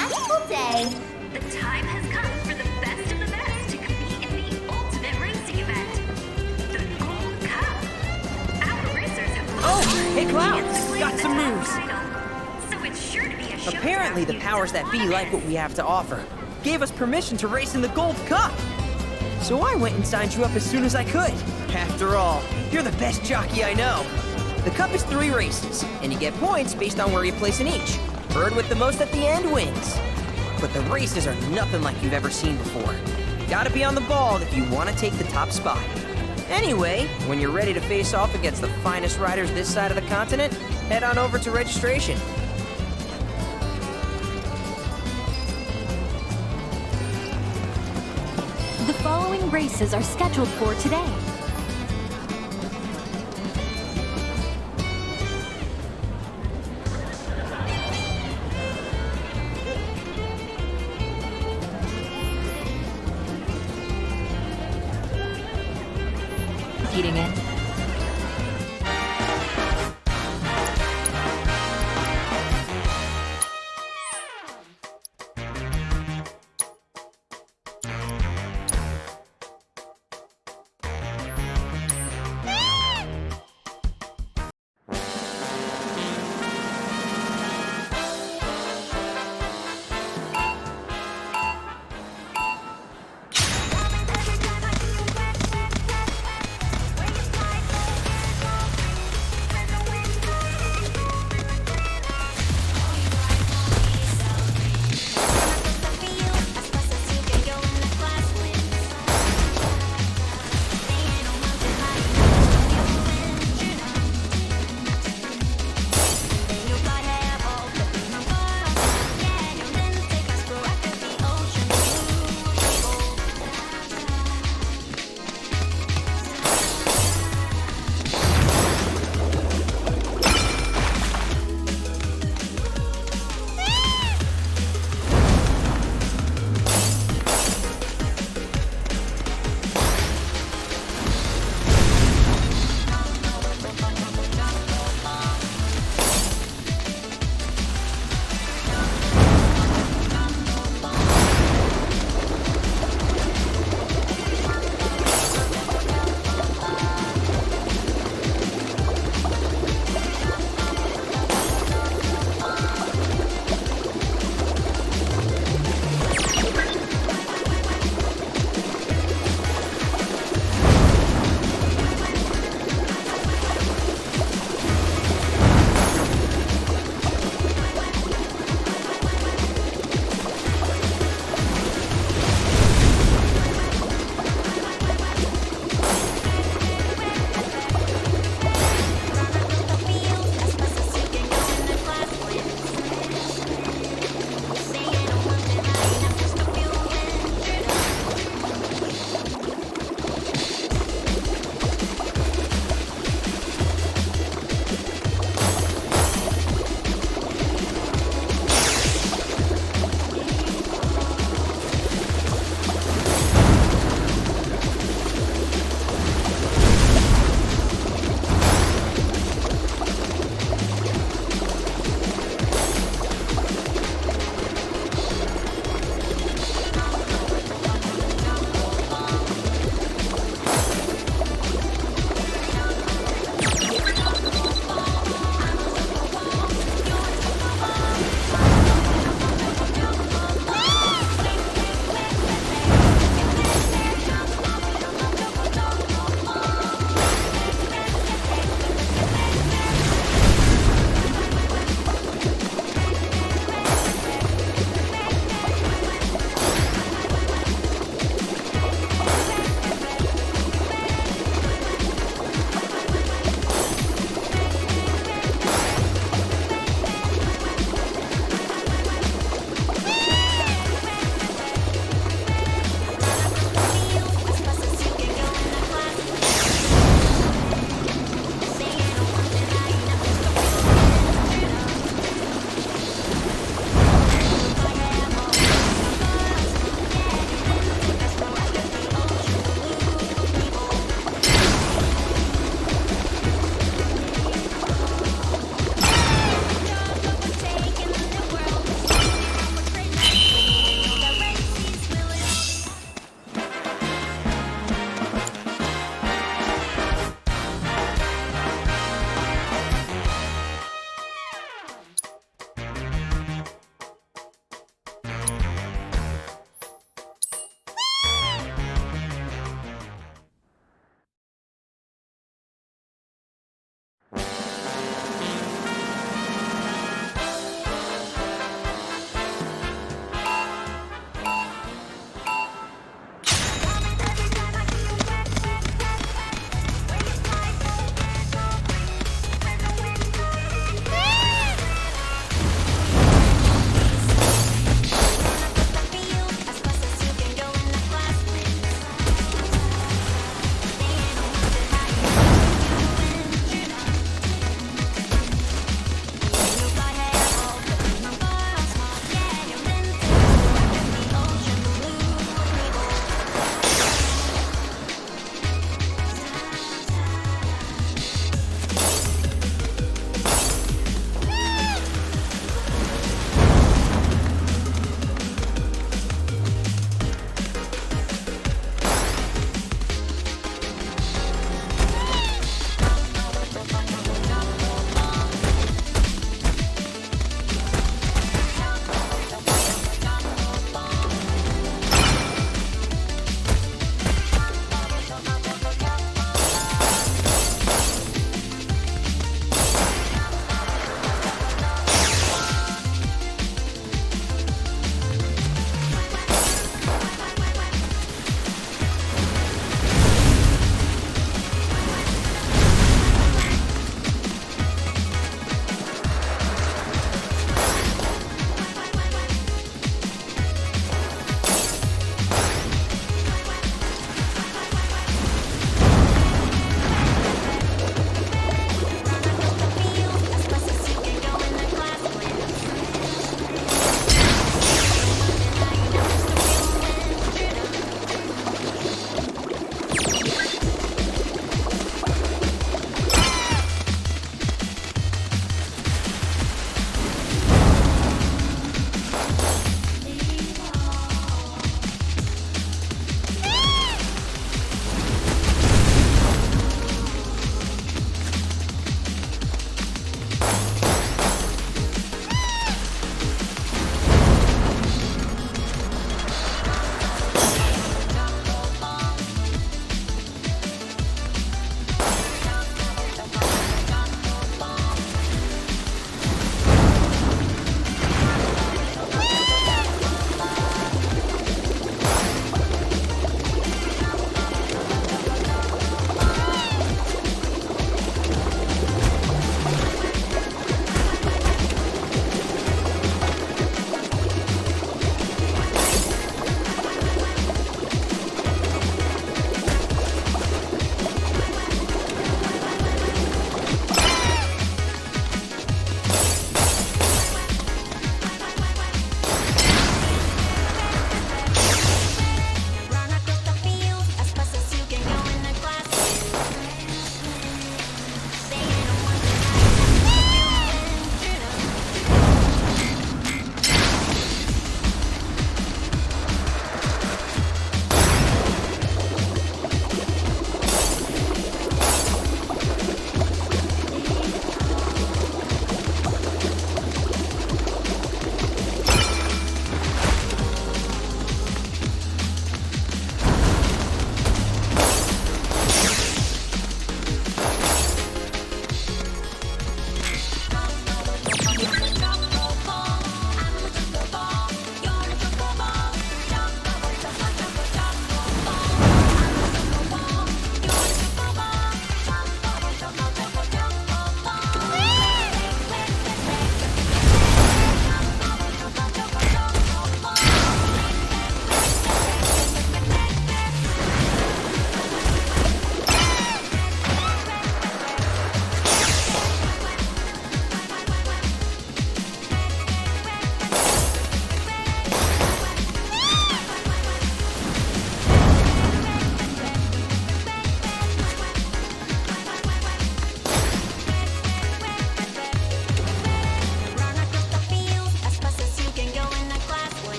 magical day. The time has come for the best of the best to compete in the ultimate racing event, the Gold Cup. Our racers have Oh, hey Clouds, got some news. So it's sure to be a showdown. Apparently the powers that be like what we have to offer. Gave us permission to race in the Gold Cup. So I went and signed you up as soon as I could. After all, you're the best jockey I know. The Cup is 3 races, and you get points based on where you place in each. Bird with the most at the end wins. But the races are nothing like you've ever seen before. Gotta be on the ball if you want to take the top spot. Anyway, when you're ready to face off against the finest riders this side of the continent, head on over to registration. The following races are scheduled for today. Competing in.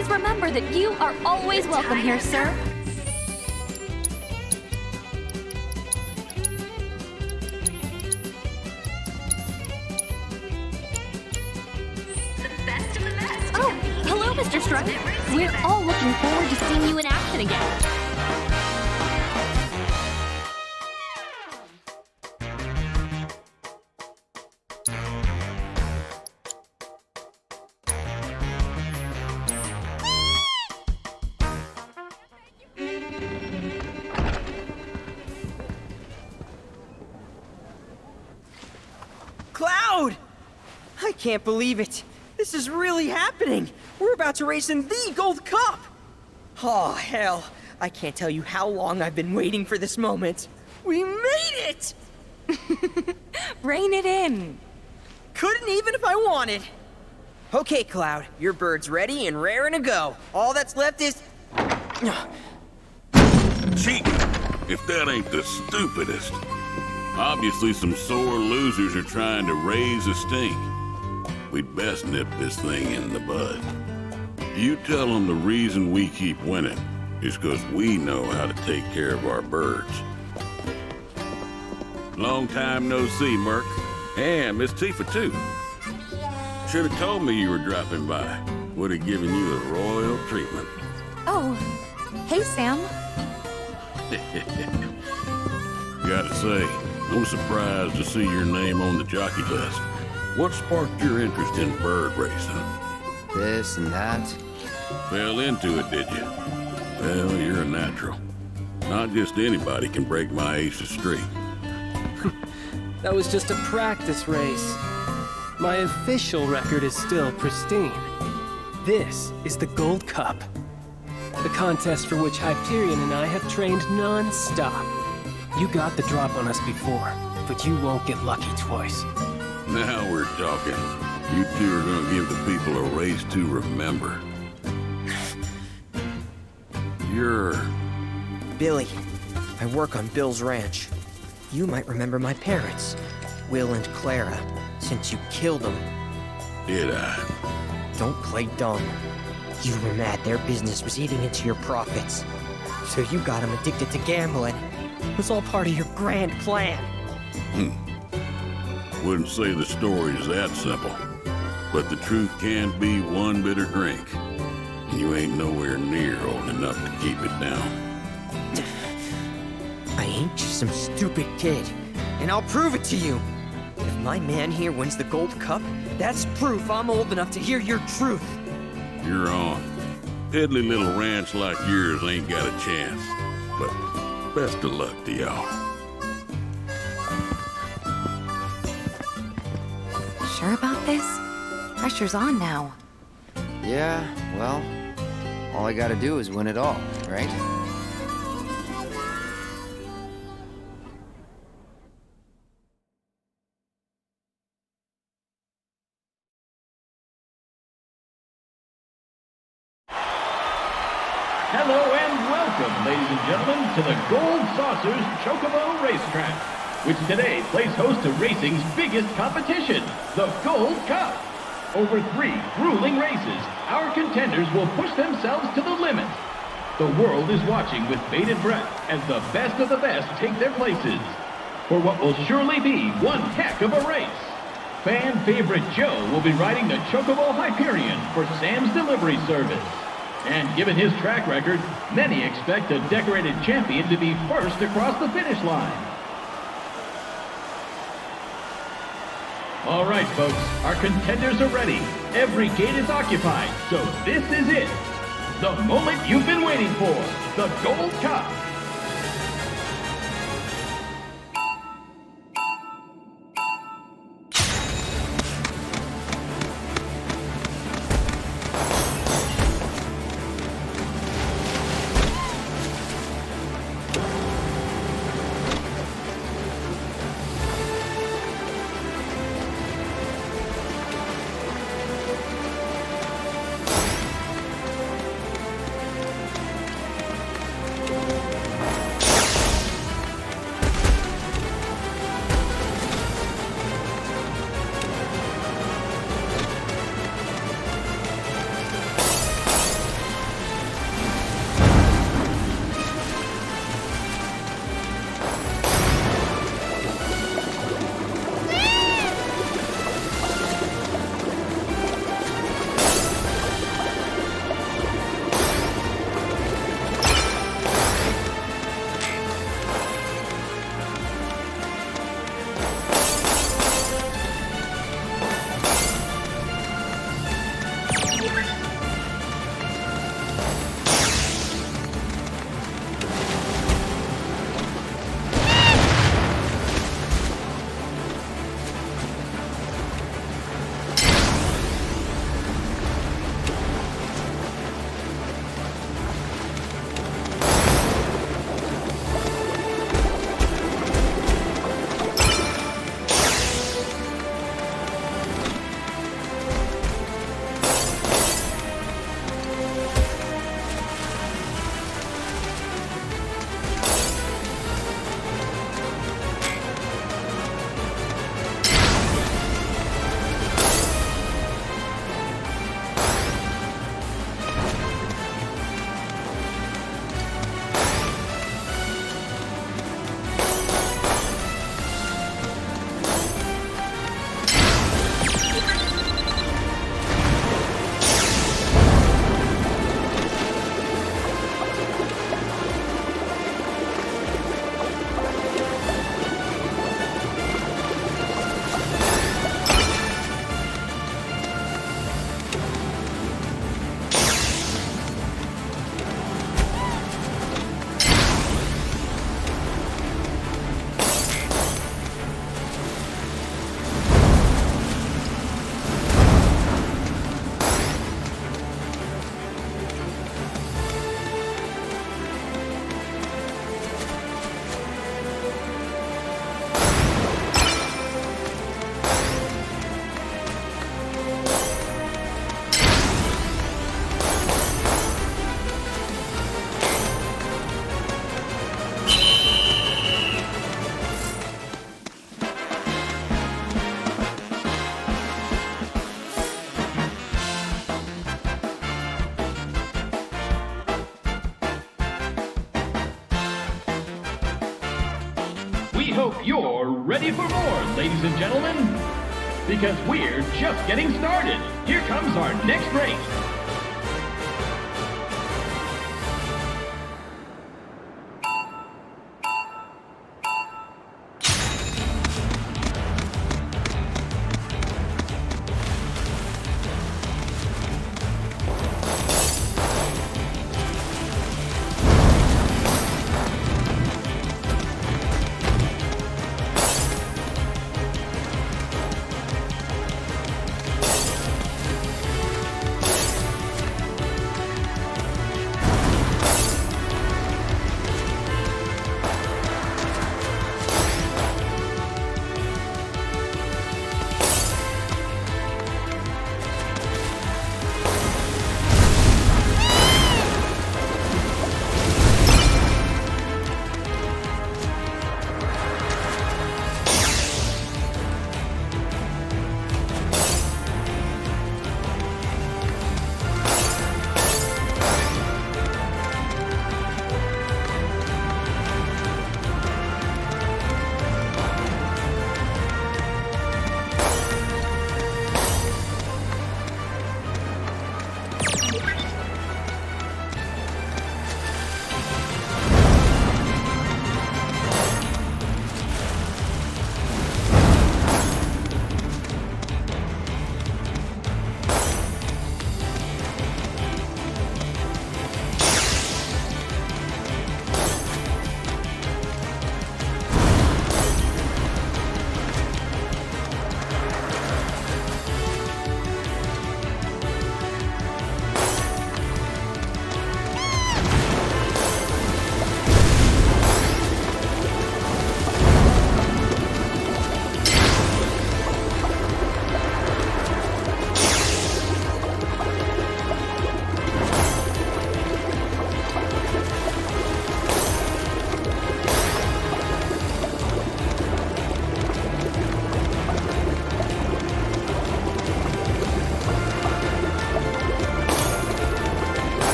Please remember that you are always welcome here, sir. The best of the best. Oh, hello, Mr. Strut. We're all looking forward to seeing you in action again. Cloud! I can't believe it. This is really happening. We're about to race in the Gold Cup. Oh, hell. I can't tell you how long I've been waiting for this moment. We made it! Rein it in. Couldn't even if I wanted. Okay, Cloud, your bird's ready and raring to go. All that's left is... Cheating, if that ain't the stupidest. Obviously some sore losers are trying to raise a stink. We'd best nip this thing in the bud. You tell them the reason we keep winning is because we know how to take care of our birds. Long time no see, Merc. And Miss Tifa, too. Should have told me you were dropping by. Would have given you the royal treatment. Oh, hey, Sam. Gotta say, I'm surprised to see your name on the jockey list. What sparked your interest in bird racing? This and that. Fell into it, did you? Well, you're a natural. Not just anybody can break my ace of streak. That was just a practice race. My official record is still pristine. This is the Gold Cup. The contest for which Hyperion and I have trained non-stop. You got the drop on us before, but you won't get lucky twice. Now we're talking. You two are gonna give the people a race to remember. You're... Billy, I work on Bill's ranch. You might remember my parents, Will and Clara, since you killed them. Did I? Don't play dumb. You were mad their business was eating into your profits. So you got them addicted to gambling. It was all part of your grand plan. Wouldn't say the story is that simple. But the truth can be one bitter drink. And you ain't nowhere near old enough to keep it down. I ain't just some stupid kid, and I'll prove it to you. If my man here wins the Gold Cup, that's proof I'm old enough to hear your truth. You're on. Piddly little ranch like yours ain't got a chance. But best of luck to y'all. Sure about this? Pressure's on now. Yeah, well, all I gotta do is win it all, right? Hello and welcome, ladies and gentlemen, to the Gold Saucers Chocobo Racetrack, which today plays host to racing's biggest competition, the Gold Cup. Over 3 grueling races, our contenders will push themselves to the limit. The world is watching with bated breath as the best of the best take their places for what will surely be one heck of a race. Fan favorite Joe will be riding the Chocobo Hyperion for Sam's delivery service. And given his track record, many expect the decorated champion to be first across the finish line. All right, folks, our contenders are ready. Every gate is occupied, so this is it. The moment you've been waiting for, the Gold Cup. We hope you're ready for more, ladies and gentlemen. Because we're just getting started. Here comes our next race.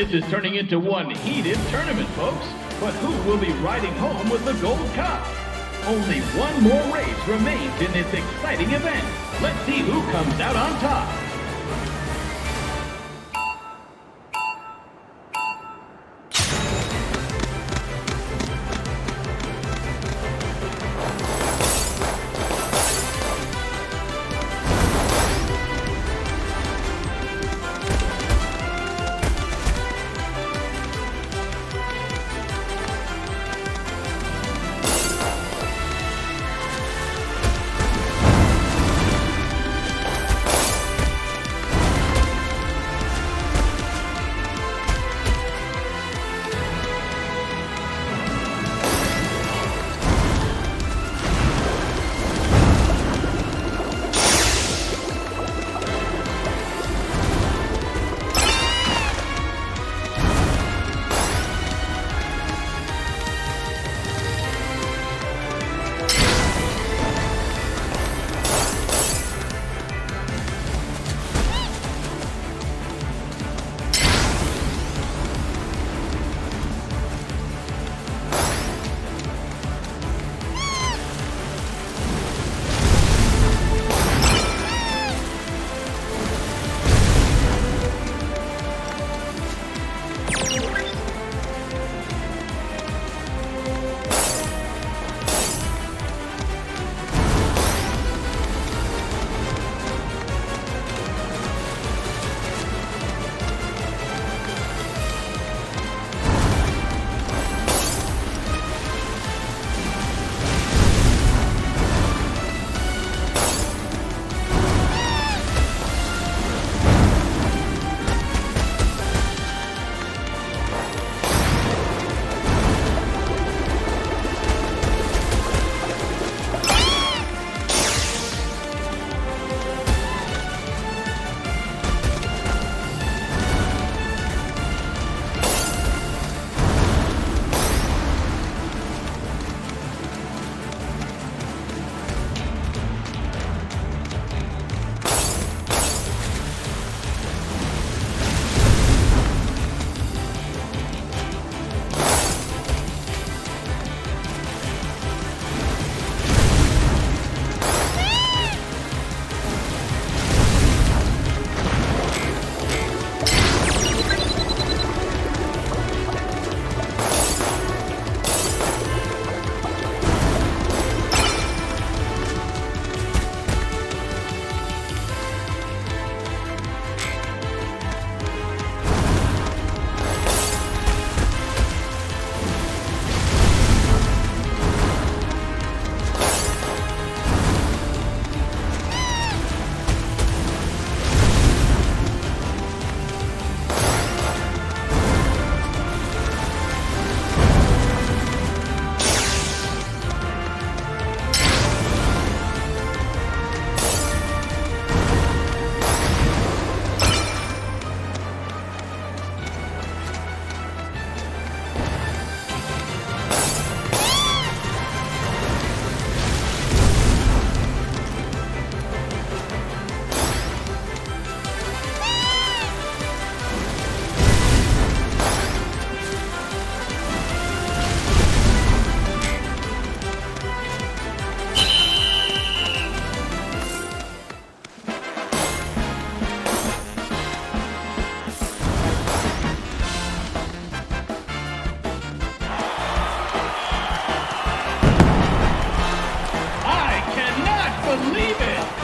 This is turning into one heated tournament, folks. But who will be riding home with the Gold Cup? Only one more race remains in this exciting event. Let's see who comes out on top.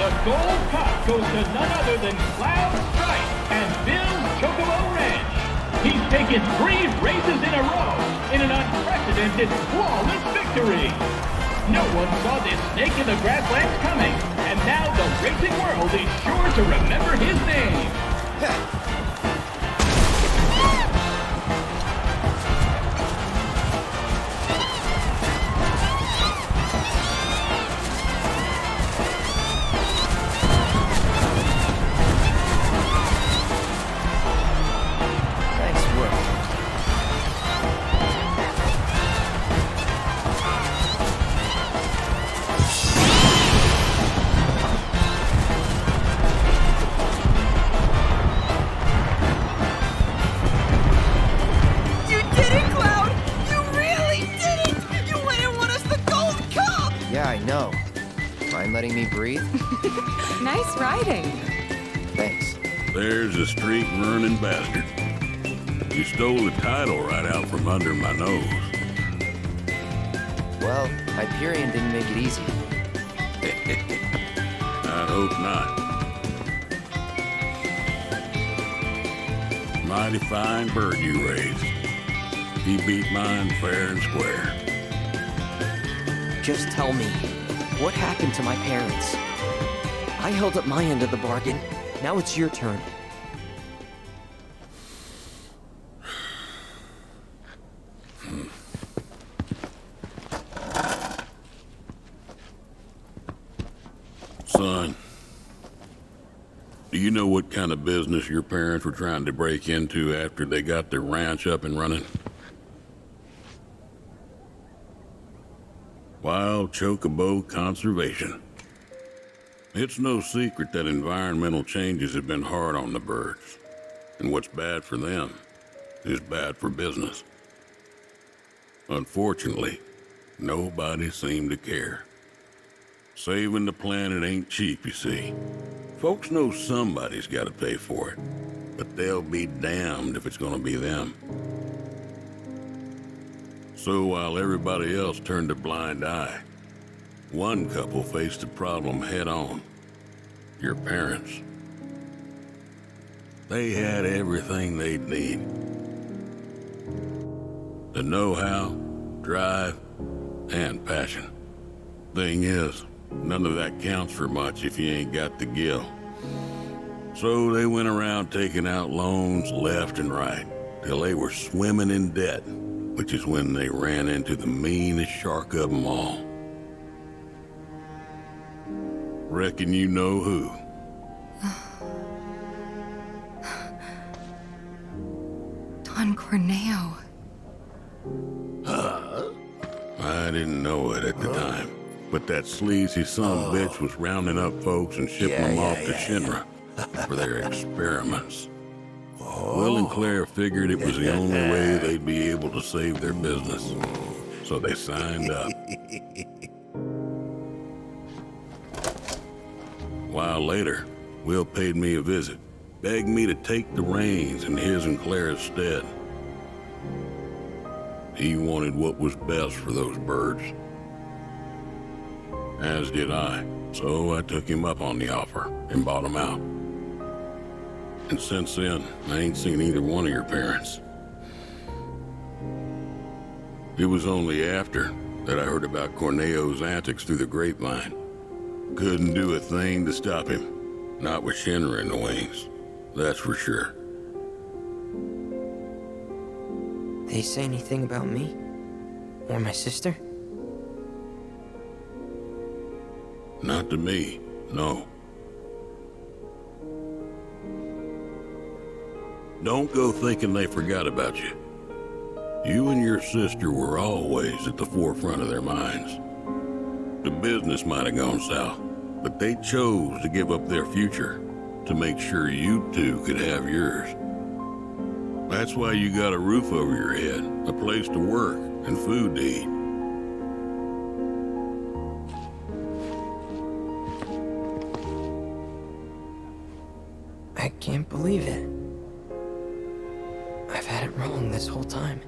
The Gold Cup goes to none other than Cloud Strike and Bill's Chocobo Ranch. He's taken 3 races in a row in an unprecedented, flawless victory. No one saw this snake in the grasslands coming, and now the racing world is sure to remember his name. Nice work. You did it, Cloud! You really did it! You went and won us the Gold Cup! Yeah, I know. Mind letting me breathe? Nice riding. Thanks. There's a streak-running bastard. You stole the title right out from under my nose. Well, Hyperion didn't make it easy. I hope not. Mighty fine bird you raised. He beat mine fair and square. Just tell me, what happened to my parents? I held up my end of the bargain. Now it's your turn. Son, do you know what kind of business your parents were trying to break into after they got their ranch up and running? Wild chocobo conservation. It's no secret that environmental changes have been hard on the birds, and what's bad for them is bad for business. Unfortunately, nobody seemed to care. Saving the planet ain't cheap, you see. Folks know somebody's got to pay for it, but they'll be damned if it's gonna be them. So while everybody else turned a blind eye, one couple faced the problem head on. Your parents. They had everything they'd need. The know-how, drive, and passion. Thing is, none of that counts for much if you ain't got the gill. So they went around taking out loans left and right, till they were swimming in debt, which is when they ran into the meanest shark of them all. Reckon you know who. Don Corneo. I didn't know it at the time, but that sleazy son-of-a-bitch was rounding up folks and shipping them off to Shinra for their experiments. Will and Claire figured it was the only way they'd be able to save their business, so they signed up. A while later, Will paid me a visit, begged me to take the reins in his and Claire's stead. He wanted what was best for those birds. As did I, so I took him up on the offer and bought him out. And since then, I ain't seen either one of your parents. It was only after that I heard about Corneo's antics through the grapevine. Couldn't do a thing to stop him. Not with Shinra in the wings, that's for sure. They say anything about me? Or my sister? Not to me, no. Don't go thinking they forgot about you. You and your sister were always at the forefront of their minds. The business might have gone south, but they chose to give up their future to make sure you two could have yours. That's why you got a roof over your head, a place to work, and food to eat. I can't believe it. I've had it wrong this whole time.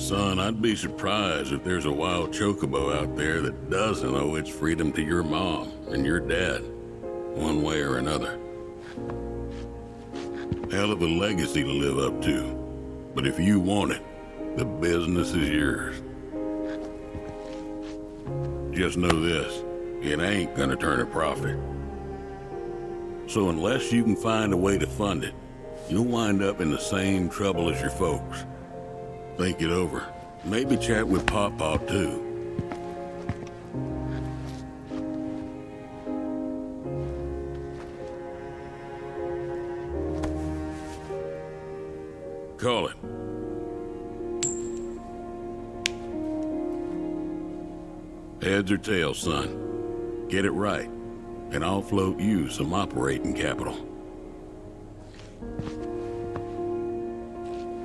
Son, I'd be surprised if there's a wild chocobo out there that doesn't owe its freedom to your mom and your dad, one way or another. Hell of a legacy to live up to, but if you want it, the business is yours. Just know this, it ain't gonna turn a profit. So unless you can find a way to fund it, you'll wind up in the same trouble as your folks. Think it over. Maybe chat with Pawpaw too. Call it. Heads or tails, son. Get it right, and I'll float you some operating capital.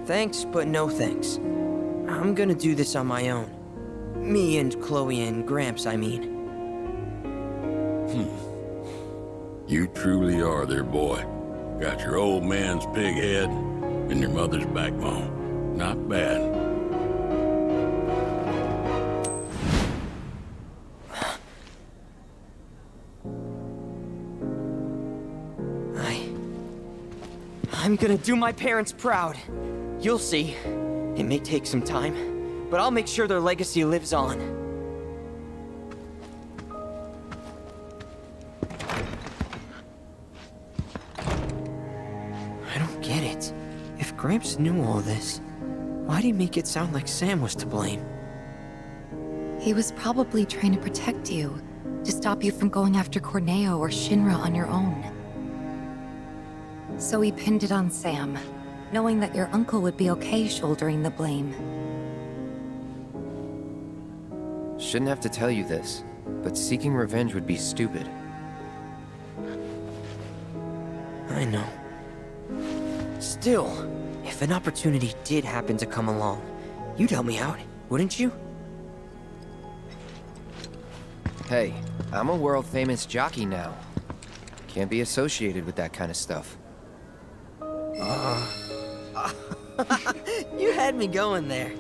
Thanks, but no thanks. I'm gonna do this on my own. Me and Chloe and Gramps, I mean. You truly are their boy. Got your old man's pig head and your mother's backbone. Not bad. I'm gonna do my parents proud. You'll see. It may take some time, but I'll make sure their legacy lives on. I don't get it. If Gramps knew all this, why'd he make it sound like Sam was to blame? He was probably trying to protect you, to stop you from going after Corneo or Shinra on your own. So he pinned it on Sam, knowing that your uncle would be okay shouldering the blame. Shouldn't have to tell you this, but seeking revenge would be stupid. I know. Still, if an opportunity did happen to come along, you'd help me out, wouldn't you? Hey, I'm a world-famous jockey now. Can't be associated with that kind of stuff. You had me going there.